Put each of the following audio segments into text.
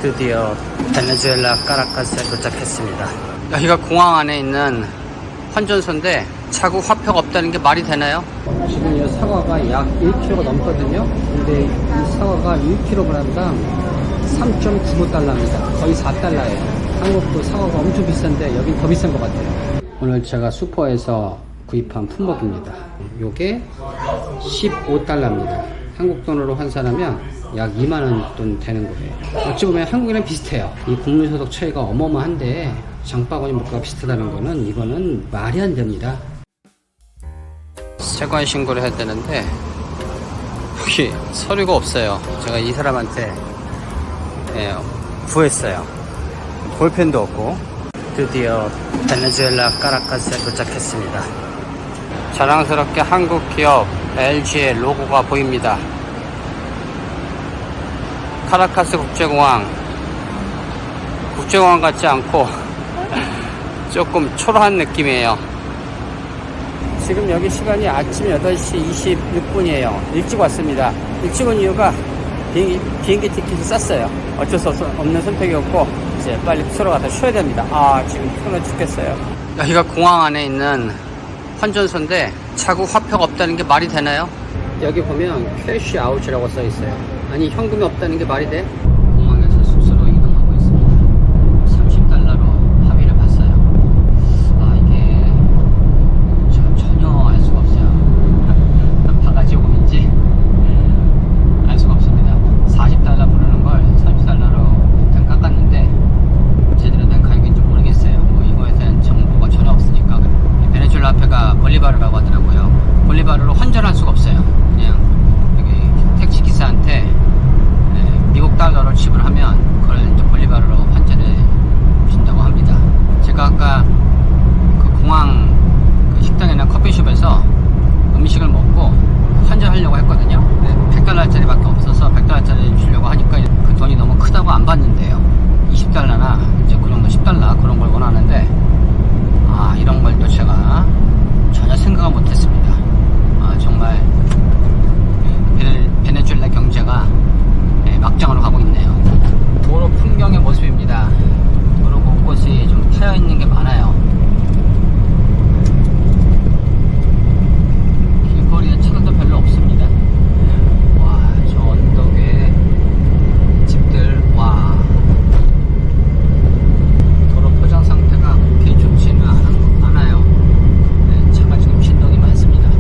드디어 베네수엘라 카라카스에 도착했습니다. 여기가 공항 안에 있는 환전소인데 자국 화표가 없다는 게 말이 되나요? 지금 이 사과가 약 1kg가 넘거든요. 근데 이 사과가 1kg당 3.95달러입니다. 거의 4달러예요. 한국도 사과가 엄청 비싼데 여긴 더 비싼 것 같아요. 오늘 제가 슈퍼에서 구입한 품목입니다. 요게 15달러입니다. 한국 돈으로 환산하면 약 2만원 돈 되는 거예요. 어찌 보면 한국이랑 비슷해요. 이 국민소득 차이가 어마어마한데 장바구니 물가가 비슷하다는 거는 이거는 말이 안 됩니다. 세관 신고를 해야 되는데 여기 서류가 없어요. 제가 이 사람한테 구했어요. 볼펜도 없고. 드디어 베네수엘라 카라카스에 도착했습니다. 자랑스럽게 한국 기업 LG의 로고가 보입니다. 카라카스 국제공항 같지 않고 조금 초라한 느낌이에요. 지금 여기 시간이 아침 8시 26분이에요 일찍 왔습니다. 일찍 온 이유가 비행기 티켓을 쌌어요. 어쩔 수 없는 선택이었고 이제 빨리 서로 가서 쉬어야 됩니다. 지금 피곤해 죽겠어요. 여기가 공항 안에 있는 환전소인데 자국 화표가 없다는 게 말이 되나요? 여기 보면 캐시 아웃이라고 써 있어요. 아니 현금이 없다는 게 말이 돼? 공항에서 숙소로 이동하고 있습니다. 30달러로 합의를 봤어요. 이게 전혀 알 수가 없어요. 바가지 요금인지 알 수가 없습니다. 40달러 부르는 걸 30달러로 일단 깎았는데 제대로 된 가격인지 모르겠어요. 이거에 대한 정보가 전혀 없으니까. 베네수엘라 화폐가 볼리바르라고 하더라고요. 볼리바르로 환전할 수가 없어요. 그냥 여기 택시 기사한테 미국 달러로 지불하면 그걸 이제 볼리바르로 환전해 준다고 합니다. 제가 아까 그 공항 그 식당이나 커피숍에서 음식을 먹고 환전하려고 했거든요. 100달러짜리밖에 없어서 100달러짜리 주려고 하니까 그 돈이 너무 크다고 안 받는데요. 20달러나 이제 그 정도 10달러 그런 걸 원하는데 이런 걸 또 제가 전혀 생각을 못했습니다. 정말 베네수엘라 경제가 막장으로 가고 있네요. 도로 풍경의 모습입니다. 도로 곳곳이 좀 파여 있는 게 많아요. 길거리에 차도 별로 없습니다. 저 언덕에 집들, 도로 포장 상태가 그렇게 좋지는 않아요. 차가 지금 진동이 많습니다.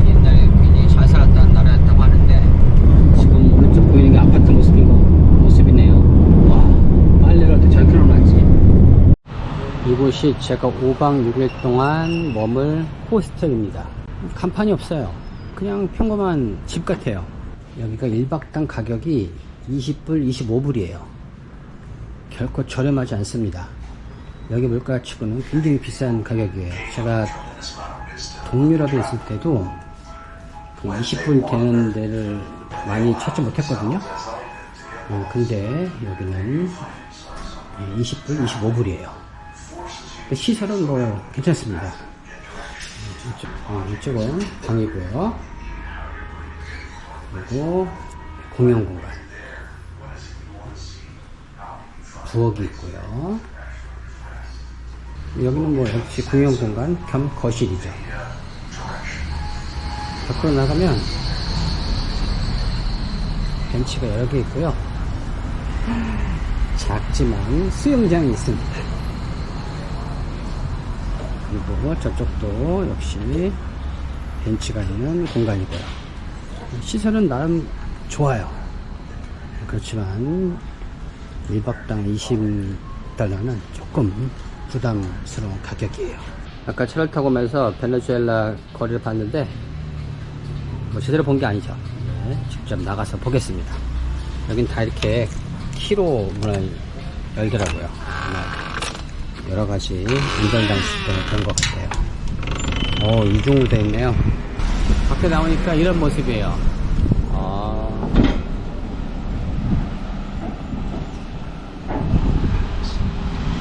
옛날에 굉장히 잘 살았다는 나라였다고 하는데 지금 오른쪽 보이는 게 아파트 모습이네요. 빨래를 어떻게 잘 켜놓았지? 이곳이 제가 5박 6일 동안 머물 호스텔입니다. 간판이 없어요. 그냥 평범한 집 같아요. 여기가 1박당 가격이 20불, 25불이에요. 결코 저렴하지 않습니다. 여기 물가 치고는 굉장히 비싼 가격이에요. 제가 동유럽에 있을 때도 20불 되는 데를 많이 찾지 못했거든요. 근데 여기는 20불, 25불이에요. 시설은 괜찮습니다. 이쪽은 방이고요. 그리고 공용 공간, 부엌이 있고요. 여기는 역시 공용 공간 겸 거실이죠. 밖으로 나가면 벤치가 여러 개 있고요. 작지만 수영장이 있습니다. 그리고 저쪽도 역시 벤치가 있는 공간이고요. 시설은 나름 좋아요. 그렇지만 1박당 20달러는 조금 부담스러운 가격이에요. 아까 차를 타고 오면서 베네수엘라 거리를 봤는데 제대로 본 게 아니죠. 직접 나가서 보겠습니다. 여긴 다 이렇게 키로 문을 열더라고요. 여러가지 안전장치 때문에 그런 것 같아요. 이중으로 되어 있네요. 밖에 나오니까 이런 모습이에요.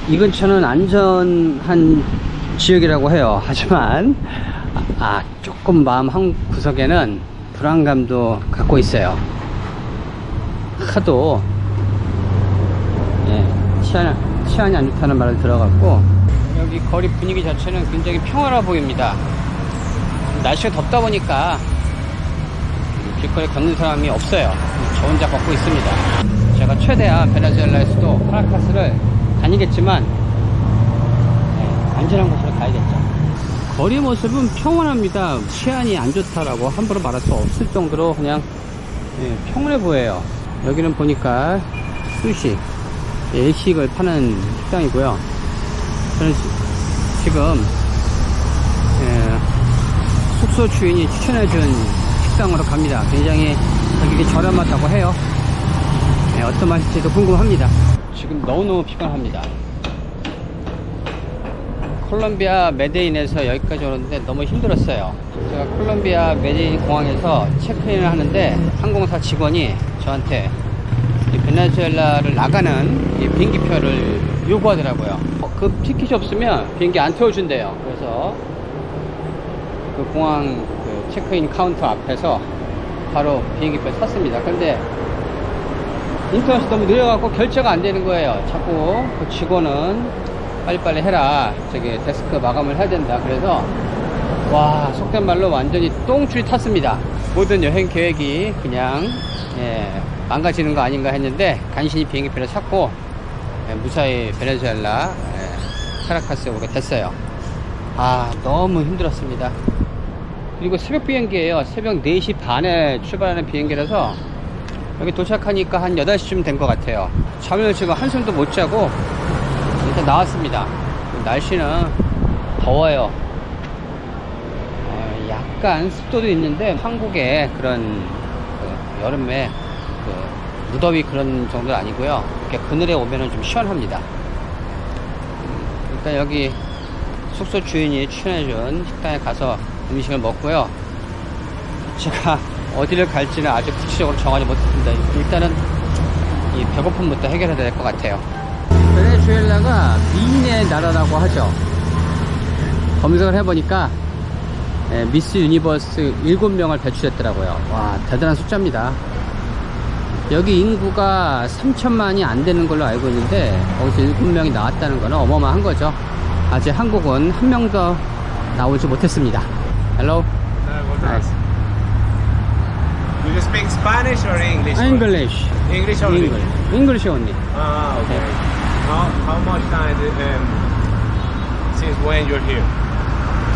이 근처는 안전한 지역이라고 해요. 하지만 조금 마음 한 구석에는 불안감도 갖고 있어요. 하도 예, 치안이 안 좋다는 말을 들어갔고, 여기 거리 분위기 자체는 굉장히 평화로워 보입니다. 날씨가 덥다 보니까 길거리 걷는 사람이 없어요. 저 혼자 걷고 있습니다. 제가 최대한 베네수엘라의 수도 카라카스를 다니겠지만 안전한 곳으로 가야겠죠. 거리 모습은 평온합니다. 치안이 안 좋다라고 함부로 말할 수 없을 정도로 그냥 평온해 보여요. 여기는 보니까 수식, 일식을 파는 식당이고요. 저는 지금 숙소 주인이 추천해준 식당으로 갑니다. 굉장히 가격이 저렴하다고 해요. 어떤 맛일지도 궁금합니다. 지금 너무너무 피곤합니다. 콜롬비아 메데인에서 여기까지 오는데 너무 힘들었어요. 제가 콜롬비아 메데인 공항에서 체크인을 하는데 항공사 직원이 저한테 이 베네수엘라를 나가는 이 비행기표를 요구하더라고요. 그 티켓이 없으면 비행기 안 태워준대요. 그래서 그 공항 그 체크인 카운터 앞에서 바로 비행기표 샀습니다. 근데 인터넷이 너무 느려갖고 결제가 안 되는 거예요. 자꾸 그 직원은 빨리빨리 해라, 저기 데스크 마감을 해야 된다. 그래서 와, 속된 말로 완전히 똥줄이 탔습니다. 모든 여행 계획이 그냥 망가지는 거 아닌가 했는데 간신히 비행기표를 샀고 무사히 베네수엘라 카라카스에 오게 됐어요. 아, 너무 힘들었습니다. 그리고 새벽 비행기예요. 새벽 4시 반에 출발하는 비행기라서 여기 도착하니까 한 8시쯤 된 것 같아요. 잠을 지금 한숨도 못 자고 일단 나왔습니다. 날씨는 더워요. 약간 습도도 있는데 한국의 그런 여름에 무더위 그런 정도는 아니고요. 이렇게 그늘에 오면은 좀 시원합니다. 일단 여기 숙소 주인이 추천해준 식당에 가서 음식을 먹고요. 제가 어디를 갈지는 아직 구체적으로 정하지 못했습니다. 일단은 이 배고픔부터 해결해야 될 것 같아요. 베네수엘라가 미인의 나라라고 하죠. 검색을 해보니까 미스 유니버스 7명을 배출했더라고요. 와, 대단한 숫자입니다. 여기 인구가 3천만이 안 되는 걸로 알고 있는데 거기서 7명이 나왔다는 거는 어마어마한 거죠. 아직 한국은 한 명도 나오지 못했습니다. Hello. Nice. Do you speak Spanish or English? English. English only. English only. Ah, okay. How much time since when you're here?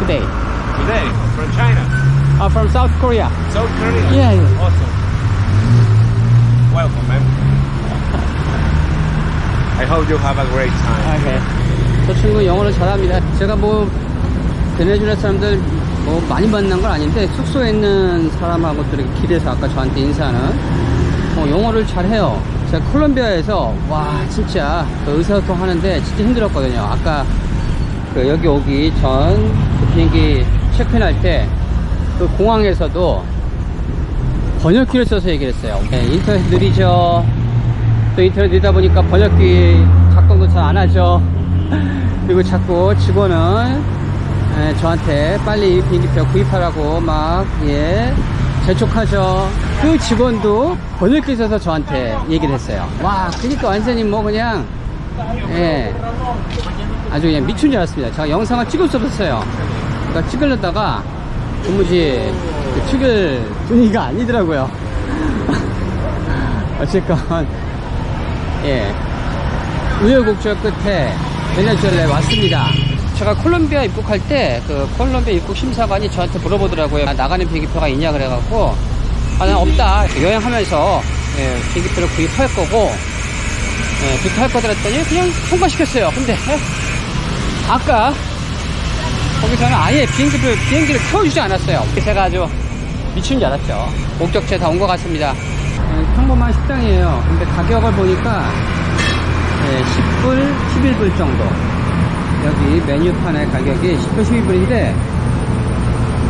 Today. Today, from China. From South Korea. South Korea. Yeah. Awesome. Welcome, man. I hope you have a great time. Okay. 저 친구 영어를 잘합니다. 제가 뭐 베네수엘라 사람들 뭐 많이 만난 건 아닌데 숙소에 있는 사람하고 또 이렇게 길에서 아까 저한테 인사하는 영어를 잘해요. 제가 콜롬비아에서 와 진짜 그 의사소통 하는데 진짜 힘들었거든요. 아까 그 여기 오기 전 그 비행기 체크인할 때 그 공항에서도 번역기를 써서 얘기를 했어요. 인터넷 느리죠. 또 인터넷 느리다 보니까 번역기 작동도 잘 안 하죠. 그리고 자꾸 직원은 저한테 빨리 비행기표 구입하라고 막 재촉하죠. 그 직원도 번역기 써서 저한테 얘기를 했어요. 와, 그러니까 완전히 뭐 그냥 아주 그냥 미친 줄 알았습니다. 제가 영상을 찍을 수 없었어요. 그러니까 찍으려다가 도무지 찍을 분위기가 아니더라고요. 어쨌건 우여곡절 끝에 베네수엘라에 왔습니다. 제가 콜롬비아 입국할 때 그 콜롬비아 입국 심사관이 저한테 물어보더라고요. 나가는 비행기표가 있냐 그래갖고 난 없다. 여행하면서 비행기표를 구입할 거고 그렇게 할 거더라 했더니 그냥 통과시켰어요. 근데 아까 거기서는 아예 비행기를 태워주지 않았어요. 제가 아주 미친 줄 알았죠. 목적지에 다 온 것 같습니다. 평범한 식당이에요. 근데 가격을 보니까 10불, 11불 정도. 여기 메뉴판의 가격이 10불, 12불인데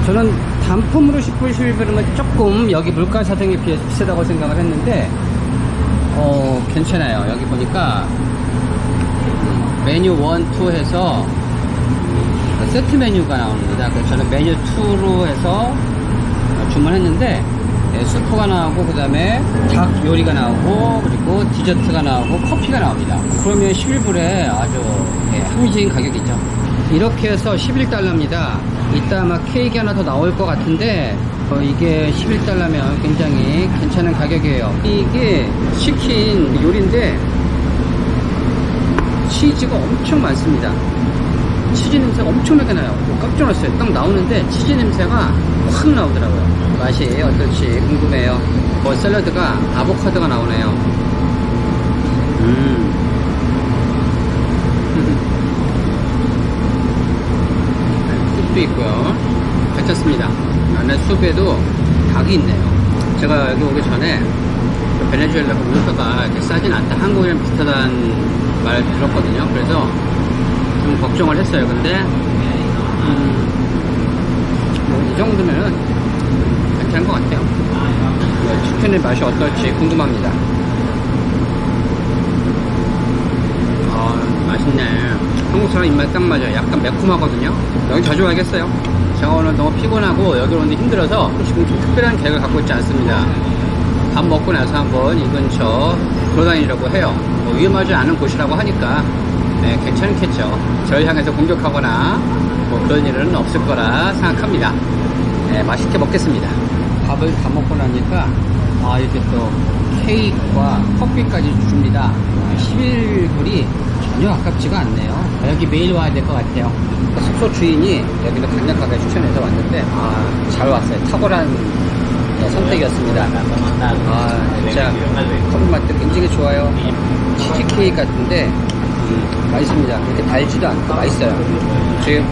저는 단품으로 10불, 11불이면 조금 여기 물가 사정에 비해서 비싸다고 생각을 했는데 괜찮아요. 여기 보니까 메뉴 1, 2 해서 세트 메뉴가 나옵니다. 그래서 저는 메뉴 2로 해서 주문했는데 수프가 나오고, 그 다음에 닭 요리가 나오고, 그리고 디저트가 나오고, 커피가 나옵니다. 그러면 11불에 아주 합리적인 가격이죠. 이렇게 해서 11달러입니다. 이따 아마 케이크 하나 더 나올 것 같은데, 이게 11달러면 굉장히 괜찮은 가격이에요. 이게 치킨 요리인데, 치즈가 엄청 많습니다. 치즈 냄새가 엄청나게 나요. 깜짝 놀랐어요. 딱 나오는데 치즈 냄새가 확 나오더라고요. 맛이 어떨지 궁금해요. 샐러드가 아보카도가 나오네요. 숲도 있고요. 괜찮습니다. 안에 숲에도 닭이 있네요. 제가 여기 오기 전에 베네수엘라 물가가 이렇게 싸진 않다, 한국이랑 비슷하다는 말 들었거든요. 그래서 좀 걱정을 했어요. 근데 뭐 이 정도면은 괜찮은 것 같아요. 치킨의 맛이 어떨지 궁금합니다. 맛있네. 한국 사람 입맛 딱 맞아요. 약간 매콤하거든요. 여기 자주 와야겠어요. 제가 오늘 너무 피곤하고 여기 오는데 힘들어서 지금 좀 특별한 계획을 갖고 있지 않습니다. 밥 먹고 나서 한번 이 근처 돌아다니려고 해요. 뭐 위험하지 않은 곳이라고 하니까 괜찮겠죠. 저를 향해서 공격하거나 뭐 그런 일은 없을 거라 생각합니다. 맛있게 먹겠습니다. 밥을 다 먹고 나니까 이렇게 또 케이크와 커피까지 줍니다. 11불이 전혀 아깝지가 않네요. 여기 매일 와야 될 것 같아요. 숙소 주인이 여기를 강력하게 추천해서 왔는데 잘 왔어요. 탁월한 선택이었습니다. 진짜 커피 맛도 굉장히 좋아요. 치즈 케이크 같은데 맛있습니다. 이렇게 달지도 않고 맛있어요. 지금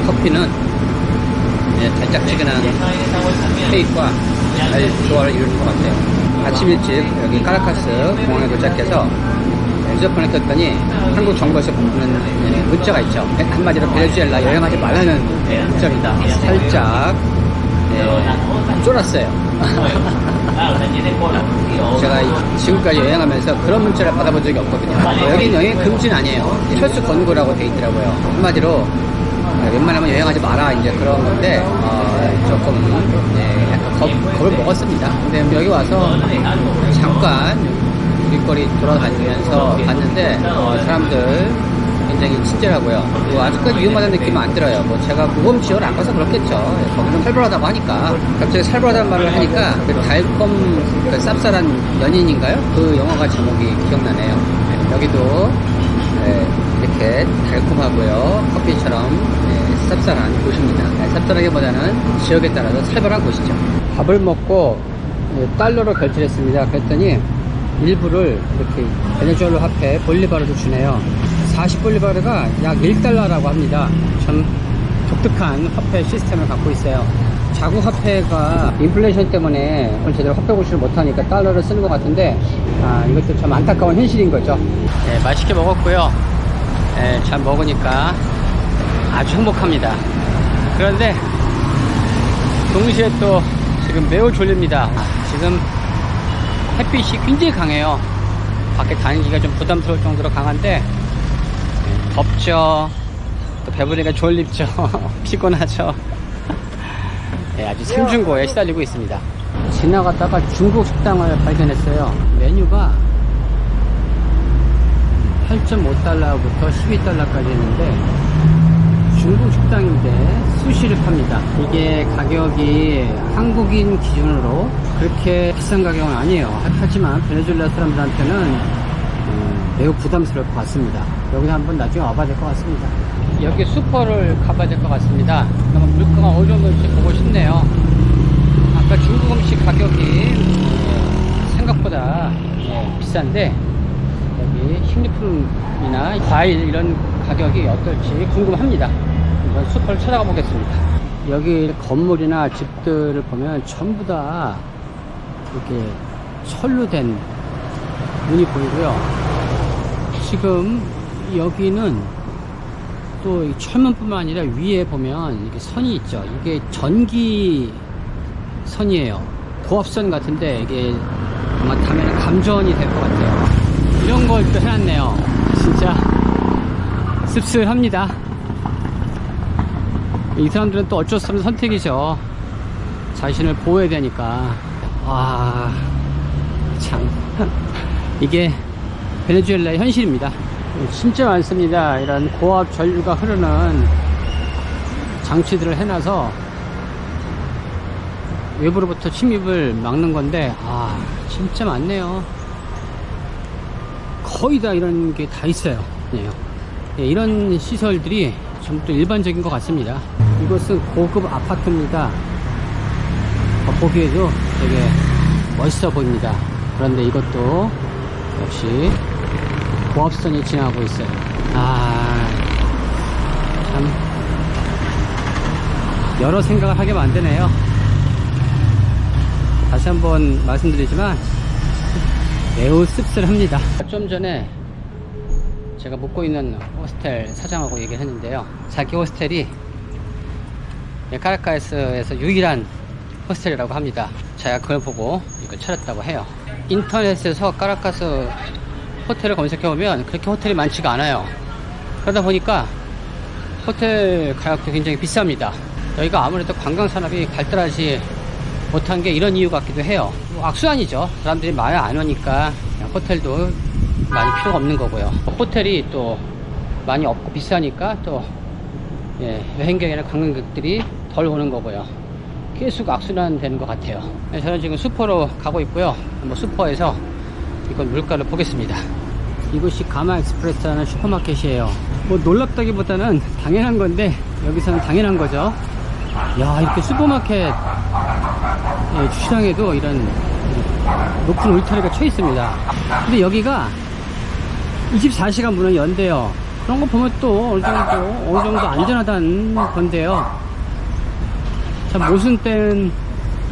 커피는 달짝지근한 케이크와 잘 조화를 이루는 것 같아요. 아침 일찍 여기 카라카스 공항에 도착해서 휴대폰을 켰더니 한국 정부에서 보내는 문자가 있죠. 한마디로 베네수엘라 여행하지 말라는 문자입니다. 살짝 쫄았어요. 제가 지금까지 여행하면서 그런 문자를 받아본 적이 없거든요. 여긴 여행 금지는 아니에요. 철수 권고라고 돼 있더라고요. 한마디로 웬만하면 여행하지 마라 이제 그런 건데 조금 약간 겁을 먹었습니다. 근데 여기 와서 잠깐 길거리 돌아다니면서 봤는데 사람들 굉장히 친절하고요. 뭐 아직까지 위험하다는 느낌은 안 들어요. 뭐 제가 모범 지역을 안 가서 그렇겠죠. 거기는 살벌하다고 하니까. 갑자기 살벌하다는 말을 하니까 그 달콤 그 쌉쌀한 연인인가요? 그 영화가 제목이 기억나네요. 여기도 이렇게 달콤하고요. 커피처럼 쌉쌀한 곳입니다. 쌉쌀하기보다는 지역에 따라서 살벌한 곳이죠. 밥을 먹고 달러로 결제를 했습니다. 그랬더니 일부를 이렇게 베네수엘라 화폐 볼리바르도 주네요. 40볼리바르가 약 1달러라고 합니다. 참 독특한 화폐 시스템을 갖고 있어요. 자국 화폐가 인플레이션 때문에 제대로 화폐 고시를 못하니까 달러를 쓰는 것 같은데 이것도 참 안타까운 현실인 거죠. 맛있게 먹었고요. 잘 먹으니까 아주 행복합니다. 그런데 동시에 또 지금 매우 졸립니다. 지금 햇빛이 굉장히 강해요. 밖에 다니기가 좀 부담스러울 정도로 강한데 덥죠. 또 배부르니까 졸립죠. 피곤하죠. 아주 생중고에 시달리고 있습니다. 지나가다가 중국 식당을 발견했어요. 메뉴가 8.5달러부터 12달러까지 있는데 중국 식당인데 수시를 팝니다. 이게 가격이 한국인 기준으로 그렇게 비싼 가격은 아니에요. 하지만 베네수엘라 사람들한테는 매우 부담스러울 것 같습니다. 여기서 한번 나중에 와봐야 될 것 같습니다. 여기 슈퍼를 가봐야 될 것 같습니다. 그러면 물가가 어느 정도인지 보고 싶네요. 아까 중국 음식 가격이 생각보다 비싼데 여기 식료품이나 과일 이런 가격이 어떨지 궁금합니다. 한번 슈퍼를 찾아가 보겠습니다. 여기 건물이나 집들을 보면 전부 다 이렇게 철로 된 문이 보이고요. 지금 여기는 또 철문뿐만 아니라 위에 보면 이렇게 선이 있죠. 이게 전기 선이에요. 고압선 같은데 이게 아마 다음에는 감전이 될 것 같아요. 이런 걸 또 해놨네요. 진짜 씁쓸합니다. 이 사람들은 또 어쩔 수 없는 선택이죠. 자신을 보호해야 되니까. 참 이게 베네수엘라의 현실입니다. 진짜 많습니다. 이런 고압 전류가 흐르는 장치들을 해놔서 외부로부터 침입을 막는 건데, 진짜 많네요. 거의 다 이런 게 다 있어요. 이런 시설들이 전부 일반적인 것 같습니다. 이것은 고급 아파트입니다. 보기에도 되게 멋있어 보입니다. 그런데 이것도 역시 고압선이 지나가고 있어요. 참 여러 생각을 하게 만드네요. 다시 한번 말씀드리지만 매우 씁쓸합니다. 좀 전에 제가 묵고 있는 호스텔 사장하고 얘기를 했는데요, 자기 호스텔이 카라카스에서 유일한 호스텔이라고 합니다. 제가 그걸 보고 이걸 찾았다고 해요. 인터넷에서 카라카스 호텔을 검색해보면 그렇게 호텔이 많지가 않아요. 그러다 보니까 호텔 가격도 굉장히 비쌉니다. 여기가 아무래도 관광산업이 발달하지 못한 게 이런 이유 같기도 해요. 악순환이죠. 사람들이 많이 안 오니까 호텔도 많이 필요가 없는 거고요. 호텔이 또 많이 없고 비싸니까 또 여행객이나 관광객들이 덜 오는 거고요. 계속 악순환 되는 것 같아요. 저는 지금 슈퍼로 가고 있고요. 한번 슈퍼에서 이건 물가를 보겠습니다. 이곳이 가마 익스프레스라는 슈퍼마켓이에요. 뭐 놀랍다기보다는 당연한 건데 여기서는 당연한 거죠. 야, 이렇게 슈퍼마켓 주차장에도 이런 높은 울타리가 쳐 있습니다. 근데 여기가 24시간 문을 연대요. 그런 거 보면 또 어느 정도 안전하다는 건데요. 참 모순된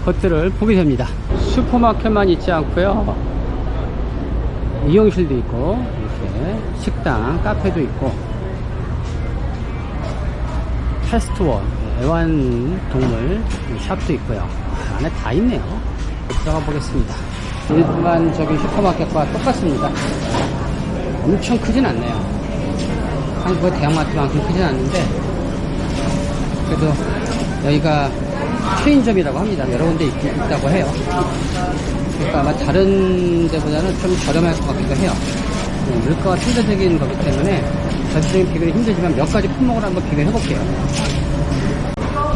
것들을 보게 됩니다. 슈퍼마켓만 있지 않고요, 미용실도 있고, 이렇게 식당, 카페도 있고, 패스트원, 애완동물 샵도 있고요. 안에 다 있네요. 들어가 보겠습니다. 일반적인 슈퍼마켓과 똑같습니다. 엄청 크진 않네요. 한국의 대형마트만큼 크진 않는데, 그래도 여기가 체인점이라고 합니다. 여러 군데 있다고 해요. 그러니까 아마 다른 데보다는 좀 저렴할 것 같기도 해요. 물가가 상대적인 거기 때문에 전체적인 비교는 힘들지만 몇 가지 품목을 한번 비교해 볼게요.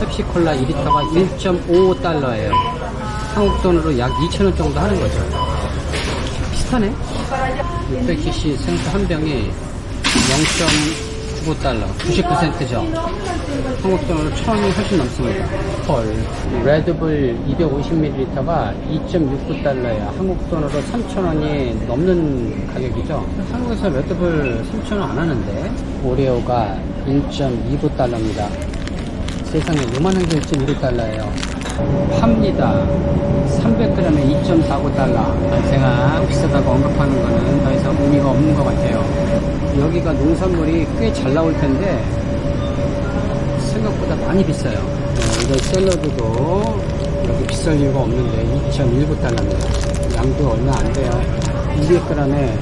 펩시콜라 2리터가 1.55달러예요. 한국 돈으로 약 2,000원 정도 하는 거죠. 비슷하네. 600cc 생수 한 병이 0.95달러, 99센트죠. 한국 돈으로 1,000원이 훨씬 넘습니다. 헐. 레드불 250ml가 2.69달러예요. 한국 돈으로 3,000원이 넘는 가격이죠. 한국에서 레드불 3,000원 안 하는데. 오레오가 1.29달러입니다. 세상에 요만한 게 1.29달러예요. 팝니다. 300g에 2.49달러. 제가 비싸다고 언급하는 거는 더 이상 의미가 없는 것 같아요. 여기가 농산물이 꽤 잘 나올 텐데 생각보다 많이 비싸요. 이런 샐러드도 여기 비쌀 이유가 없는데 2.19달러입니다. 양도 얼마 안 돼요. 200g에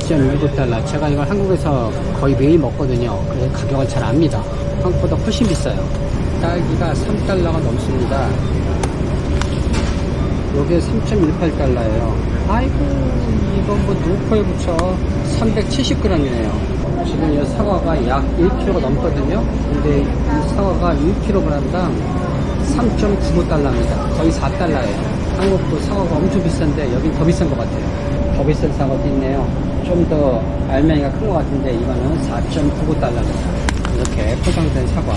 2.19달러. 제가 이걸 한국에서 거의 매일 먹거든요. 그래서 가격을 잘 압니다. 한국보다 훨씬 비싸요. 딸기가 3달러가 넘습니다. 요게 3.18달러예요. 아이고, 이건 뭐 누코에 붙여 370g이네요. 지금 이 사과가 약 1kg가 넘거든요. 근데 이 사과가 1kg당 3.95달러입니다. 거의 4달러예요. 한국도 사과가 엄청 비싼데 여긴 더 비싼 것 같아요. 더 비싼 사과도 있네요. 좀 더 알맹이가 큰 것 같은데 이거는 4.99달러입니다. 이렇게 포장된 사과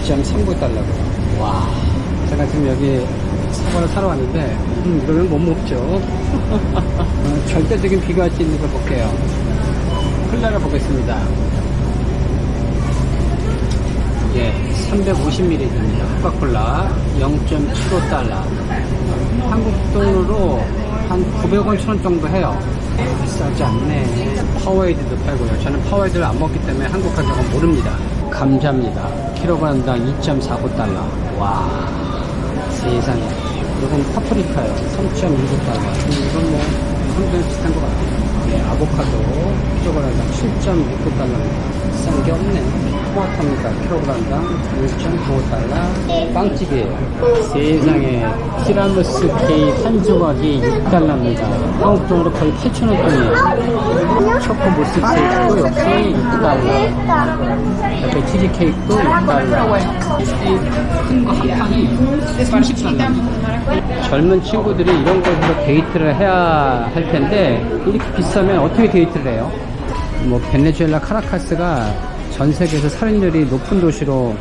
2.39달러고요. 와, 제가 지금 여기 사과를 사러 왔는데 이거는 못 먹죠. 절대적인 비교할 수 있는 걸 볼게요. 콜라를 보겠습니다. 예, 350ml입니다. 코카콜라 0.75달러. 한국 돈으로 한 900원, 1000원 정도 해요. 비싸지 않네. 파워에이드도 팔고요. 저는 파워에이드를 안 먹기 때문에 한국 가격은 모릅니다. 감자입니다. 킬로그램당 2.49달러. 와, 세상에. 이건 파프리카요. 3.29달러. 이건 뭐 상당히 비슷한 것 같아요. 네, 아보카도 킬로그램당 7.69달러입니다. 비싼 게 없네. 토마토입니다. 킬로그램당 1.95달러. 빵집이에요. 세상에 티라미수 케이크 한 조각이 6달러입니다. 한국 돈으로 거의 8,000원 돈이에요. 초코 무스 케이크도 역시 6달러. 옆에 치즈 케이크도 6달러. 큰거 한 판이 30달러입니다. 젊은 친구들이 이런 곳에서 데이트를 해야 할 텐데 이렇게 비싸면 어떻게 데이트를 해요? 뭐 베네수엘라 카라카스가 전 세계에서 살인율이 높은 도시로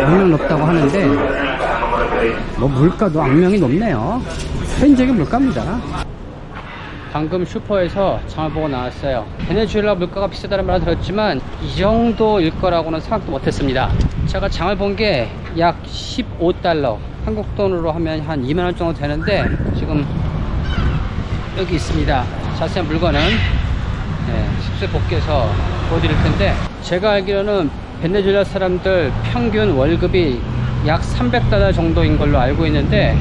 악명 높다고 하는데 뭐 물가도 악명이 높네요. 살인적인 물가입니다. 방금 슈퍼에서 장을 보고 나왔어요. 베네수엘라 물가가 비싸다는 말을 들었지만 이 정도일 거라고는 생각도 못했습니다. 제가 장을 본 게 약 15달러, 한국 돈으로 하면 한 2만원 정도 되는데 지금 여기 있습니다. 자세한 물건은 식수에 복귀해서 보여드릴 텐데, 제가 알기로는 베네수엘라 사람들 평균 월급이 약 300달러 정도인 걸로 알고 있는데,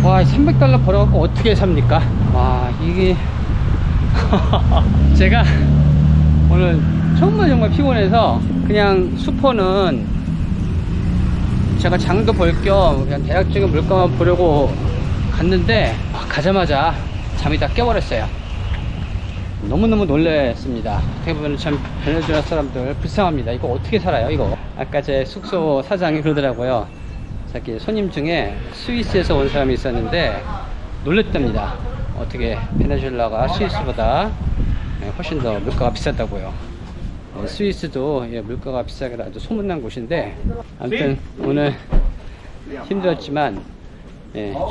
와, 300달러 벌어갖고 어떻게 삽니까? 와, 이게 제가 오늘 정말 피곤해서 그냥 슈퍼는 제가 장도 볼 겸 그냥 대략적인 물가만 보려고 갔는데 가자마자 잠이 다 깨버렸어요. 너무너무 놀랐습니다. 어떻게 보면 참 베네수엘라 사람들 불쌍합니다. 이거 어떻게 살아요, 이거? 아까 제 숙소 사장이 그러더라고요. 자기 손님 중에 스위스에서 온 사람이 있었는데 놀랬답니다. 어떻게 베네수엘라가 스위스보다 훨씬 더 물가가 비싸다고요. 스위스도 물가가 비싸게라 아주 소문난 곳인데, 아무튼 오늘 힘들었지만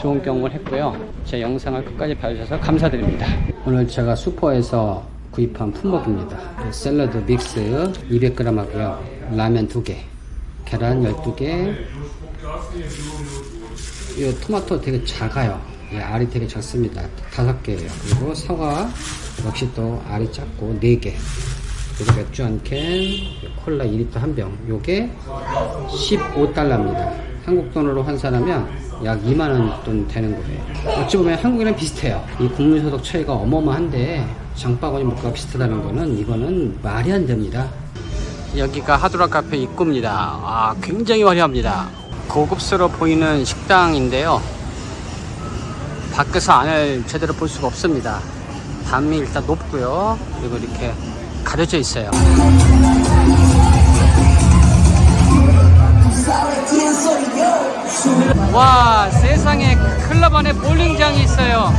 좋은 경험을 했고요. 제 영상을 끝까지 봐주셔서 감사드립니다. 오늘 제가 슈퍼에서 구입한 품목입니다. 샐러드 믹스 200g 하고요. 라면 2개, 계란 12개. 이 토마토 되게 작아요. 알이 되게 작습니다. 5개예요. 그리고 사과 역시 또 알이 작고 4개. 그리고 맥주 한 캔, 콜라 2리터 한 병. 요게 15달러입니다. 한국 돈으로 환산하면 약 2만원 돈 되는 거예요. 어찌 보면 한국이랑 비슷해요. 이 국민소득 차이가 어마어마한데 장바구니 물가가 비슷하다는 거는, 이거는 말이 안 됩니다. 여기가 하드락 카페 입구입니다. 굉장히 화려합니다. 고급스러워 보이는 식당인데요, 밖에서 안을 제대로 볼 수가 없습니다. 담이 일단 높고요. 그리고 이렇게 가려져 있어요. 와, 세상에 클럽 안에 볼링장이 있어요.